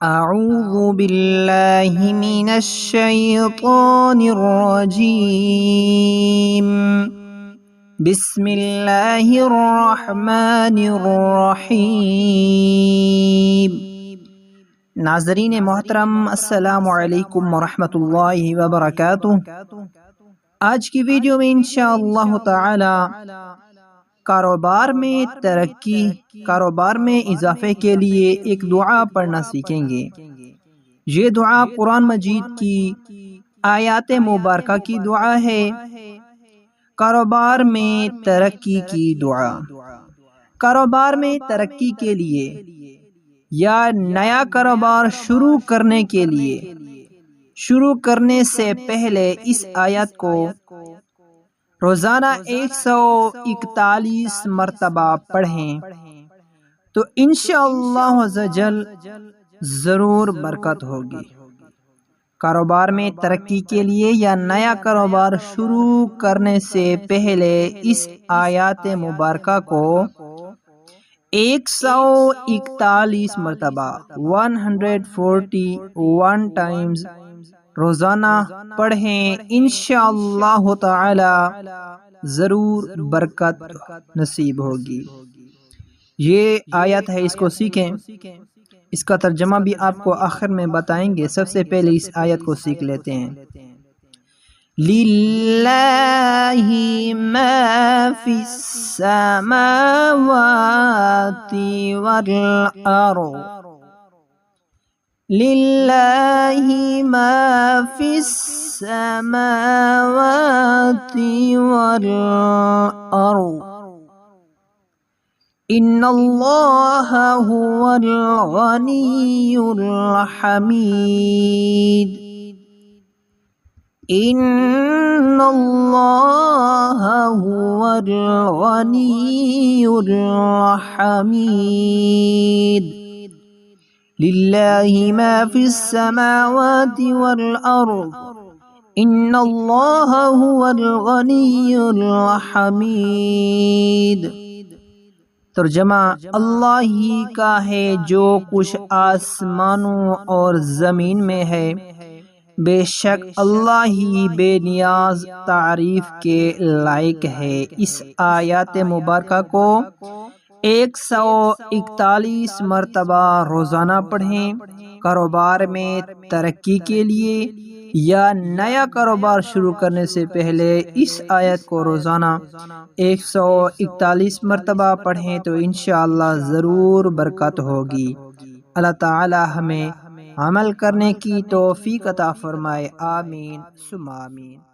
اعوذ باللہ من الشیطان الرجیم بسم اللہ الرحمن الرحیم۔ ناظرین محترم، السلام علیکم ورحمۃ اللہ وبرکاتہ۔ آج کی ویڈیو میں انشاءاللہ تعالی کاروبار میں ترقی، کاروبار میں اضافے کے لیے ایک دعا پڑھنا سیکھیں گے۔ یہ دعا قرآن مجید کی آیات مبارکہ کی دعا ہے۔ کاروبار میں ترقی کی دعا۔ کاروبار میں ترقی کے لیے یا نیا کاروبار شروع کرنے کے لیے، شروع کرنے سے پہلے اس آیت کو روزانہ 141 مرتبہ پڑھیں تو انشاءاللہ عزوجل ضرور برکت ہوگی۔ کاروبار میں ترقی کے لیے یا نیا کاروبار شروع کرنے سے پہلے اس آیات مبارکہ کو 141 مرتبہ 141 ٹائمز روزانہ پڑھیں، انشاءاللہ تعالی ضرور برکت نصیب ہوگی۔ یہ آیت ہے، اس کو سیکھیں۔ اس کا ترجمہ بھی آپ کو آخر میں بتائیں گے، سب سے پہلے اس آیت کو سیکھ لیتے ہیں۔ لِلَّهِ مَا فِي السَّمَاوَاتِ وَالْأَرْضِ، لِلَّهِ مَا فِي السَّمَاوَاتِ وَالْأَرْضِ، إِنَّ اللَّهَ هُوَ الْغَنِيُّ الْحَمِيدُ، إِنَّ اللَّهَ هُوَ الْغَنِيُّ الْحَمِيدُ، لِلَّهِ مَا فِي السَّمَاوَاتِ وَالْأَرْضِ، إِنَّ اللَّهَ هُوَ الْغَنِيُّ الْحَمِيدُ۔ ترجمہ: اللہ ہی کا ہے جو کچھ آسمانوں اور زمین میں ہے، بے شک اللہ ہی بے نیاز تعریف کے لائق ہے۔ اس آیات مبارکہ کو 141 مرتبہ روزانہ پڑھیں۔ کاروبار میں ترقی کے لیے یا نیا کاروبار شروع کرنے سے پہلے اس آیت کو روزانہ 141 مرتبہ پڑھیں تو انشاءاللہ ضرور برکت ہوگی۔ اللہ تعالی ہمیں عمل کرنے کی توفیق عطا فرمائے، آمین ثم آمین۔